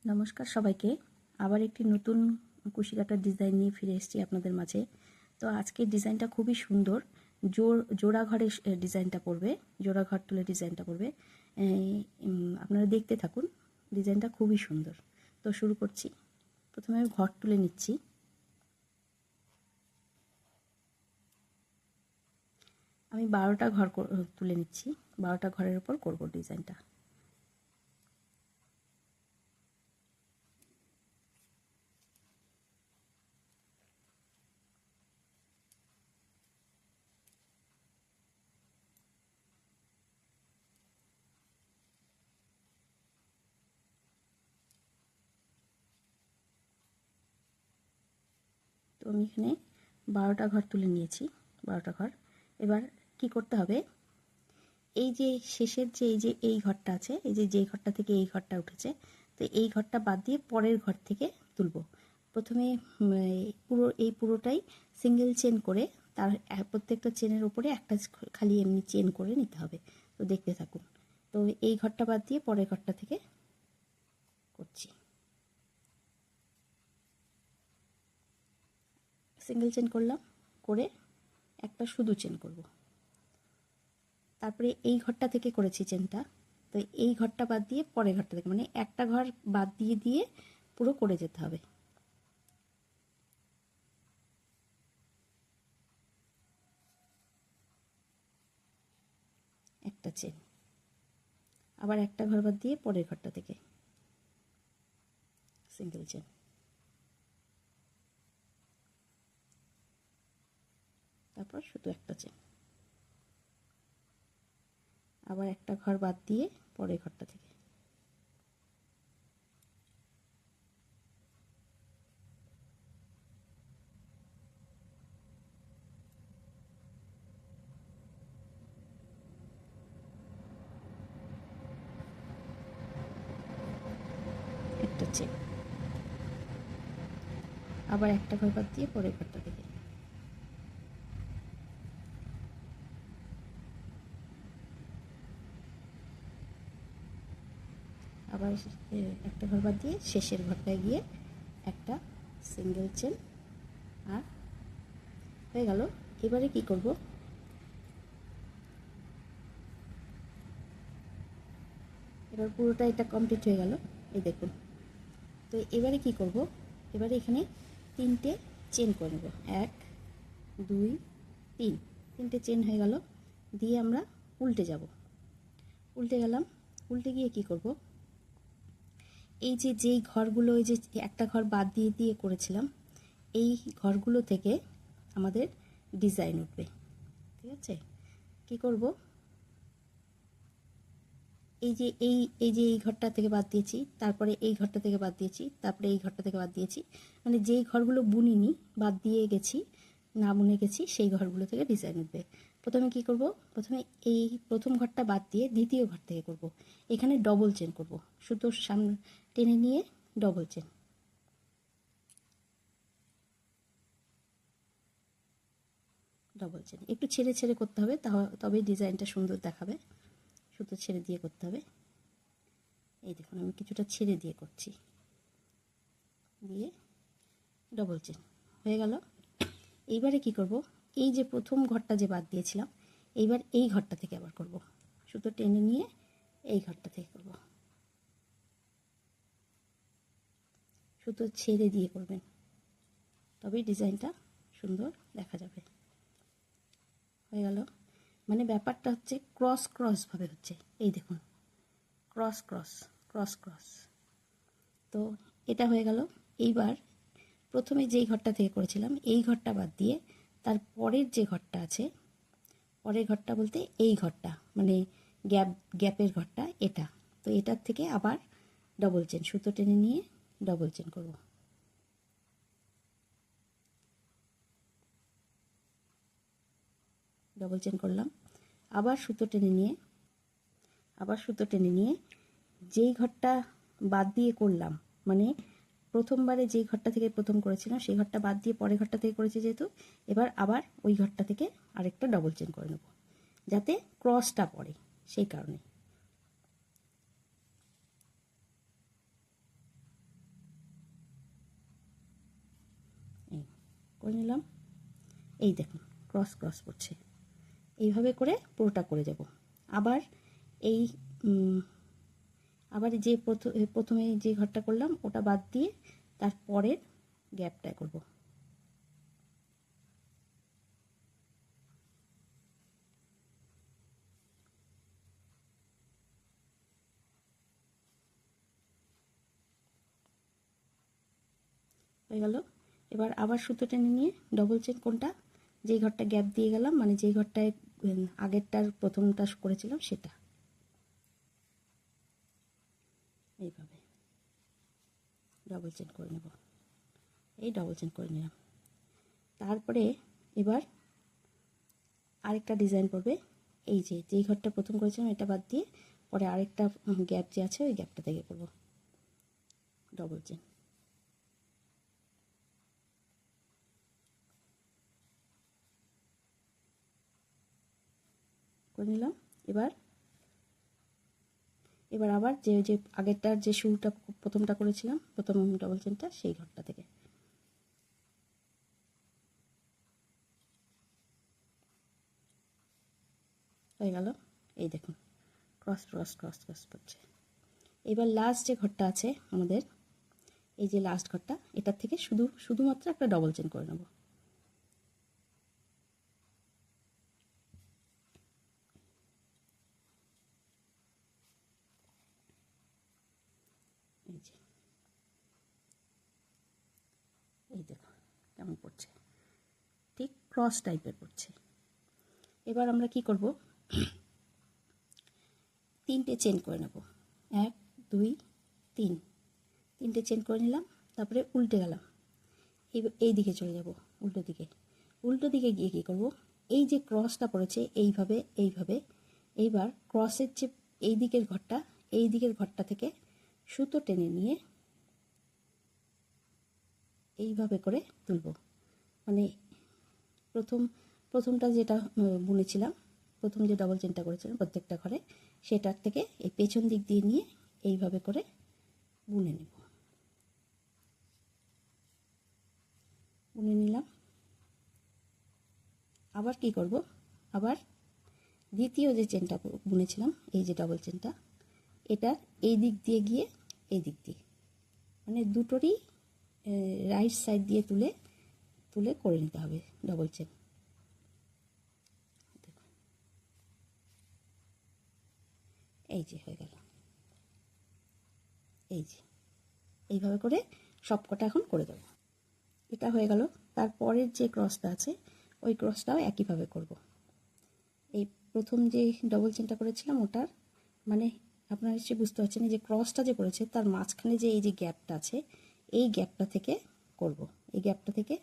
নমস্কার সবাইকে। আবার একটি নতুন কুশি কাটার ডিজাইন নিয়ে ফিরে এসেছি আপনাদের মাঝে। তো আজকের ডিজাইনটা খুবই সুন্দর। জোড়া ঘরের ডিজাইনটা পড়বে, জোড়া ঘর তুলে ডিজাইনটা পড়বে। আপনারা দেখতে থাকুন, ডিজাইনটা খুবই সুন্দর। তো শুরু করছি। প্রথমে আমি ঘর তুলে নিচ্ছি। আমি 12টা ঘর তুলে নিচ্ছি। 12টা ঘরের উপর করব ডিজাইনটা। তো আমি এখানে 12টা ঘর তুলে নিয়েছি। 12টা ঘর। এবার কি করতে হবে, এই যে শেষের যে এই ঘরটা আছে, এই যে ঘরটা থেকে এই ঘরটা উঠেছে, তো এই ঘরটা বাদ দিয়ে পরের ঘর থেকে তুলব। প্রথমে পুরোটাই সিঙ্গেল চেন করে তার প্রত্যেকটা চেনের উপরে একটা খালি এমনি চেন করে নিতে হবে। তো দেখতে থাকুন। তো এই ঘরটা বাদ দিয়ে পরের ঘরটা থেকে করছি। সিঙ্গেল চেন করলাম, করে একটা শুধু চেন করব। তারপরে এই ঘরটা থেকে করেছি চেনটা, তো এই ঘরটা বাদ দিয়ে পরের ঘরটা থেকে, মানে একটা ঘর বাদ দিয়ে দিয়ে পুরো করে যেতে হবে। একটা চেন, আবার একটা ঘর বাদ দিয়ে পরের ঘরটা থেকে সিঙ্গেল চেন, তারপর শুধু একটা চেন, আবার একটা ঘর বাদ দিয়ে পরের ঘরটা থেকে একটা চেন, আবার একটা ঘর বাদ দিয়ে পরের ঘরটা থেকে আবার একটা ঘর বাদ দিয়ে শেষের ঘরটায় গিয়ে একটা সিঙ্গেল চেন, আর হয়ে গেল। এবারে কি করব, এবার পুরোটা এটা কমপ্লিট হয়ে গেল, এই দেখুন। তো এবারে কি করব, এবারে এখানে 3টে চেন করে নেব। 1 2 3, 3টে চেন হয়ে গেল। দিয়ে আমরা উল্টে যাব। উল্টে গেলাম। উল্টে গিয়ে কি করব, এই যে যেই ঘরগুলো, এই যে একটা ঘর বাদ দিয়ে দিয়ে করেছিলাম, এই ঘরগুলো থেকে আমাদের ডিজাইন উঠবে। ঠিক আছে, কি করব, এই ঘরটা থেকে বাদ দিয়েছি, তারপরে এই ঘরটা থেকে বাদ দিয়েছি, তারপরে এই ঘরটা থেকে বাদ দিয়েছি, মানে যেই ঘরগুলো বুনিনি, বাদ দিয়ে গেছি, না বুনে গেছি, সেই ঘরগুলো থেকে ডিজাইন উঠবে। প্রথমে কি করব, প্রথমে এই প্রথম ঘরটা বাদ দিয়ে দ্বিতীয় ঘর থেকে করব। এখানে ডবল চেন করব, সুতোর সামনে টেনে নিয়ে ডবল চেন, ডবল চেন একটু ছেড়ে ছেড়ে করতে হবে, তবে ডিজাইনটা সুন্দর দেখাবে। সুতো ছেড়ে দিয়ে করতে হবে। এই দেখুন, আমি কিছুটা ছেড়ে দিয়ে করছি। দিয়ে ডবল চেন হয়ে গেল। এইবারে কি করব, এই যে প্রথম ঘরটা যে বাদ দিয়েছিলাম, এইবার এই ঘরটা থেকে আবার করব। সুতো টেনে নিয়ে এই ঘরটা থেকে করব। সুতো ছেড়ে দিয়ে করবেন, তবেই ডিজাইনটা সুন্দর দেখা যাবে। হয়ে গেল। মানে ব্যাপারটা হচ্ছে ক্রস ক্রস ভাবে হচ্ছে, এই দেখুন, ক্রস ক্রস ক্রস ক্রস। তো এটা হয়ে গেল। এইবার প্রথমে যেই ঘরটা থেকে করেছিলাম, এই ঘরটা বাদ দিয়ে তার পরের যে ঘরটা আছে, পরের ঘরটা বলতে এই ঘরটা, মানে গ্যাপের ঘরটা এটা, তো এটার থেকে আবার ডবল চেন, সুতো টেনে নিয়ে ডবল চেন করব। ডবল চেন করলাম, আবার সুতো টেনে নিয়ে যেই ঘরটা বাদ দিয়ে করলাম, মানে প্রথমবারে যেই ঘরটা থেকে প্রথম করেছিলাম, সেই ঘরটা বাদ দিয়ে পরের ঘরটা থেকে করেছি যেহেতু, এবার আবার ওই ঘরটা থেকে আরেকটা ডবল চেন করে নেব, যাতে ক্রসটা পড়ে, সেই কারণে। করে নিলাম। এই দেখুন ক্রস ক্রস পড়ছে, এইভাবে করে পুরোটা করে যাব। আবার এই আবার যে প্রথমে যে ঘরটা করলাম ওটা বাদ দিয়ে তারপরের গ্যাপটা করব। হয়ে গেল। এবার আবার সুতো টেনে নিয়ে ডবল চেন কোনটা, যেই ঘরটা গ্যাপ দিয়ে গেলাম মানে যেই ঘরটায় আগেরটার প্রথমটা করেছিলাম সেটা, এইভাবে ডবল চেন করে নেব। এই ডবল চেন করে নিলাম। তারপরে এবার আরেকটা ডিজাইন পড়বে। এই যে যেই ঘরটা প্রথম করেছিলাম এটা বাদ দিয়ে পরে আরেকটা গ্যাপ যে আছে ওই গ্যাপটা থেকে করব ডবল চেন। করে নিলাম। এবার আবার যে আগেরটার যে শুরুটা প্রথমটা করেছিলাম প্রথম ডবল চেনটা সেই ঘরটা থেকে হয়ে গেল। এই দেখুন ক্রস ক্রস ক্রস ক্রস পড়ছে। এবার লাস্ট যে ঘরটা আছে আমাদের, এই যে লাস্ট ঘরটা, এটার থেকে শুধুমাত্র একটা ডবল চেন করে নেব। এই যে এই দেখো কেমন পড়ছে, ঠিক ক্রস টাইপের পড়ছে। এবার আমরা কি করব, তিনটে চেন করে নেব। 1 2 3, তিনটে চেন করে নিলাম। তারপরে উল্টে গেলাম, এই দিকে চলে যাব, উল্টো দিকে গিয়ে কী করব, এই যে ক্রসটা পড়েছে এইভাবে এইভাবে, এইবার ক্রসের যে এই দিকের ঘরটা থেকে সুতো টেনে নিয়ে এইভাবে করে তুলব। মানে প্রথমটা যেটা বুনেছিলাম, প্রথম যে ডবল চেনটা করেছিলাম প্রত্যেকটা ঘরে, সেটার থেকে এই পেছন দিক দিয়ে নিয়ে এইভাবে করে বুনে নিলাম। আবার কি করব, আবার দ্বিতীয় যে চেনটা বুনেছিলাম এই যে ডবল চেনটা, এটা এই দিক দিয়ে গিয়ে এই দিক দিয়ে মানে দুটোরই রাইট সাইড দিয়ে তুলে করে নিতে হবে ডবল চেন। এই যে হয়ে গেল, এই যে এইভাবে করে সবকটা এখন করে দেবো। এটা হয়ে গেল। তারপরের যে ক্রসটা আছে ওই ক্রসটাও একইভাবে করব। এই প্রথম যে ডবল চেনটা করেছিলাম ওটার মানে আপনারা নিশ্চয়ই বুঝতে পারছেন, এই যে ক্রসটা যে করেছে তার মাঝখানে যে এই যে গ্যাপটা আছে এই গ্যাপটা থেকে করব। এই গ্যাপটা থেকে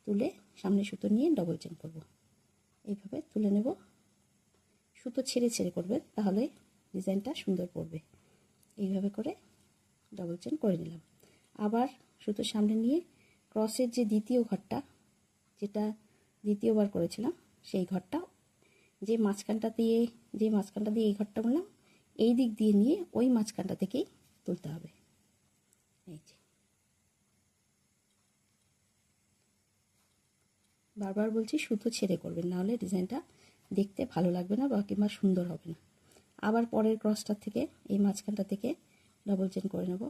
তুলে সামনে সুতো নিয়ে ডবল চেন করব। এইভাবে তুলে নেব, সুতো ছেড়ে ছেড়ে করবেন তাহলে ডিজাইনটা সুন্দর পড়বে। এইভাবে করে ডবল চেন করে নিলাম। আবার সুতো সামনে নিয়ে ক্রসের যে দ্বিতীয় ঘরটা, যেটা দ্বিতীয়বার করেছিলাম সেই ঘরটা যে মাঝখানটা দিয়ে এই ঘরটা বললাম এই দিক দিয়ে নিয়ে ওই মাঝখানটা থেকেই তুলতে হবে। এই যে বারবার বলছি সুতো ছেড়ে করবেন, নাহলে ডিজাইনটা দেখতে ভালো লাগবে না বা কিংবা সুন্দর হবে না। আবার পরের ক্রসটার থেকে এই মাঝখানটা থেকে ডবল চেন করে নেব।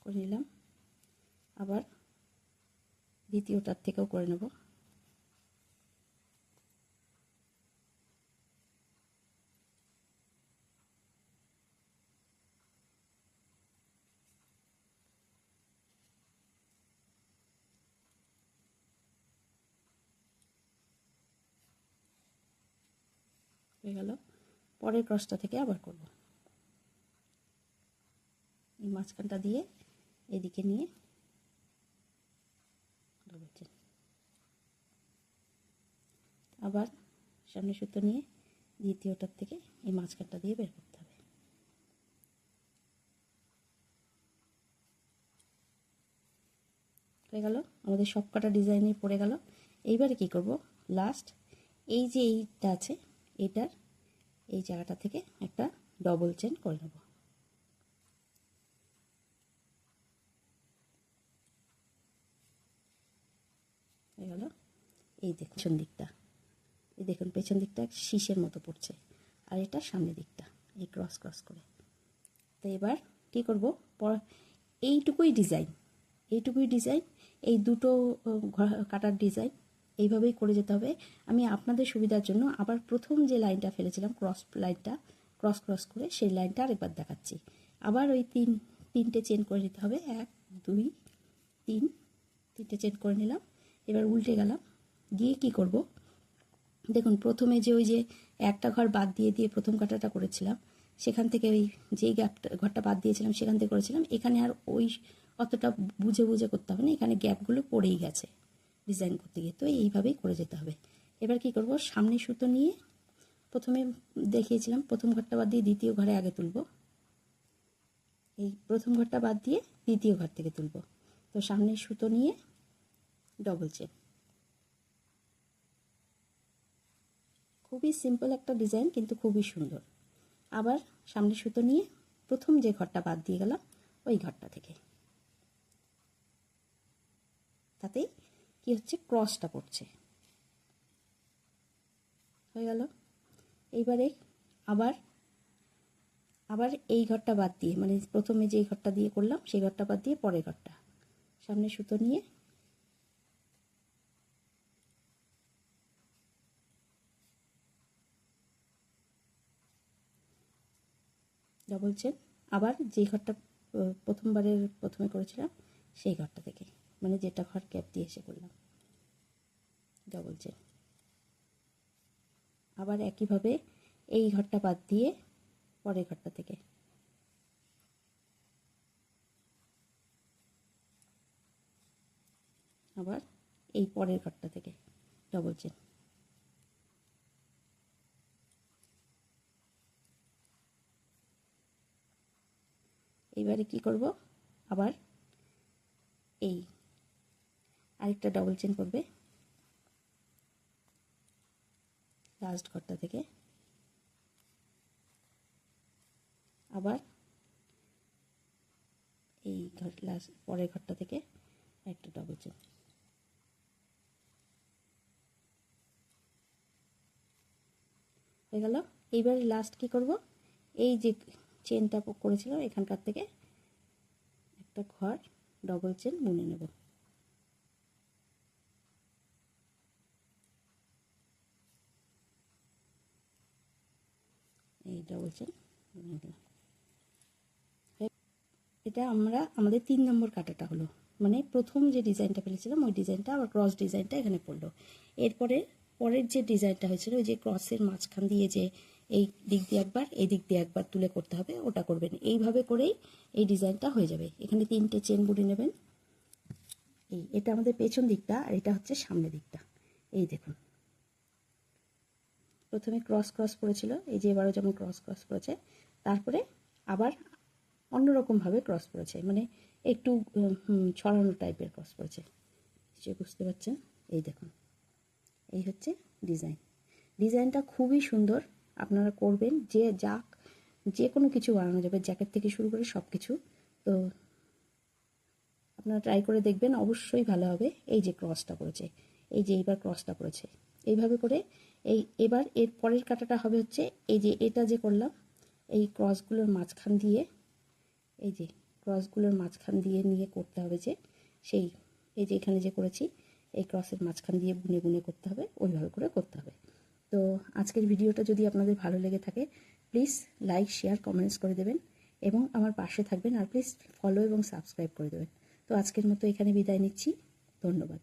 করে নিলাম। আবার দ্বিতীয়টার থেকেও করে নেব। হয়ে গেল। পরের ক্রসটা থেকে আবার করব, এই মাঝখানটা দিয়ে এদিকে নিয়ে ডবল চেন, আবার সামনে সুতো নিয়ে দ্বিতীয়টার থেকে এই মাঝখানটা দিয়ে বের করতে হবে। হয়ে গেল, আমাদের সব কটা ডিজাইনই পড়ে গেল। এইবারে কি করব, লাস্ট এই যে এইটা আছে এটার এই জায়গাটা থেকে একটা ডবল চেন করে নেব। হয়ে গেল। এই দেখুন পেছন দিকটা, এই দেখুন পেছন দিকটা শীষের মতো পড়ছে, আর এটা সামনের দিকটা এই ক্রস ক্রস করে। তো এবার কী করব, এইটুকুই ডিজাইন, এই দুটো কাটার ডিজাইন এইভাবেই করে যেতে হবে। আমি আপনাদের সুবিধার জন্য আবার প্রথম যে লাইনটা ফেলেছিলাম ক্রস করে সেই লাইনটা আরেকবার দেখাচ্ছি। আবার ওই তিনটে চেন করে নিতে হবে, 1 2 3, তিনটে চেন করে নিলাম। এবার উল্টে গেলাম, গিয়ে কি করব, দেখুন প্রথমে যে ওই যে একটা ঘর বাদ দিয়ে প্রথম কাটাটা করেছিলাম, সেখান থেকে ওই যেই ঘরটা বাদ দিয়েছিলাম সেখান থেকে করেছিলাম। এখানে আর ওই অতটা বুঝে করতে হবে না, এখানে গ্যাপগুলো পড়েই গেছে ডিজাইন করতে গিয়ে। তো এইভাবেই করে যেতে হবে। এবার কি করব, সামনে সুতো নিয়ে প্রথমে দেখিয়েছিলাম প্রথম ঘরটা বাদ দিয়ে দ্বিতীয় ঘরে আগে তুলব, এই প্রথম ঘরটা বাদ দিয়ে দ্বিতীয় ঘর থেকে তুলব। তো সামনে সুতো নিয়ে ডবল চেন, খুবই সিম্পল একটা ডিজাইন কিন্তু খুবই সুন্দর। আবার সামনে সুতো নিয়ে প্রথম যে ঘরটা বাদ দিয়ে গেলাম ওই ঘরটা থেকে, তাতেই কি হচ্ছে, ক্রসটা পড়ছে। হয়ে গেল। এইবারে আবার এই ঘরটা বাদ দিয়ে, মানে প্রথমে যেই ঘরটা দিয়ে করলাম সেই ঘরটা বাদ দিয়ে পরের ঘরটা, সামনে সুতো নিয়ে ডবল চেন, আবার যেই ঘরটা প্রথমে করেছিলাম সেই ঘরটা থেকে, মানে যেটা ঘর গ্যাপ দিয়ে এসে করলাম ডবল চেন। আবার একইভাবে এই ঘরটা বাদ দিয়ে পরের ঘরটা থেকে আবার এই পরের ঘরটা থেকে ডবল চেন। এইবারে কি করব, আবার এই আরেকটা ডবল চেন করবে লাস্ট ঘরটা থেকে, আবার এই ঘর পরের ঘরটা থেকে একটা ডবল চেন। হয়ে গেল। এইবার লাস্ট কি করব, এই যে চেনটা করেছিলাম এখানকার থেকে একটা ঘর ডবল চেন বুনে নেব। এই ডবল চেন বুনে নিলাম। এটা আমাদের 3 নম্বর কাটাটা হলো, মানে প্রথম যে ডিজাইনটা ফেলেছিলাম ওই ডিজাইনটা আবার ক্রস ডিজাইনটা এখানে পড়লো। এরপরে পরের যে ডিজাইনটা হয়েছিল ওই যে ক্রসের মাঝখান দিয়ে যে এই দিক দিয়ে একবার এই দিক দিয়ে একবার তুলে করতে হবে, ওটা করবেন। এইভাবে করেই এই ডিজাইনটা হয়ে যাবে। এখানে 3টে চেন বুনে নেবেন। এটা আমাদের পেছন দিকটা, আর এটা হচ্ছে সামনের দিকটা। এই দেখুন প্রথমে ক্রস করেছিল, এই যে এবারও যেমন ক্রস করেছে, তারপরে আবার অন্যরকমভাবে ক্রস করেছে, মানে একটু ছড়ানো টাইপের ক্রস করেছে, সে বুঝতে পারছেন। এই দেখুন, এই হচ্ছে ডিজাইনটা খুবই সুন্দর। আপনারা করবেন, যে কোনো কিছু বানানো যাবে, জ্যাকেট থেকে শুরু করে সব কিছু। তো আপনারা ট্রাই করে দেখবেন, অবশ্যই ভালো হবে। এই যে ক্রসটা করেছে, এই যে এইবার ক্রসটা করেছে, এইভাবে করে এবার এর পরের কাটাটা হবে হচ্ছে এই যে এটা যে করলাম এই ক্রসগুলোর মাঝখান দিয়ে, এই যে ক্রসগুলোর মাঝখান দিয়ে নিয়ে করতে হবে, যে সেই এই যে এখানে যে করেছি এই ক্রসের মাঝখান দিয়ে বুনে করতে হবে, ওইভাবে করে করতে হবে। তো আজকের ভিডিওটা যদি আপনাদের ভালো লেগে থাকে প্লিজ লাইক শেয়ার কমেন্টস করে দেবেন এবং আমার পাশে থাকবেন, আর প্লিজ ফলো এবং সাবস্ক্রাইব করে দেবেন। তো আজকের মতো এখানে বিদায় নিচ্ছি, ধন্যবাদ।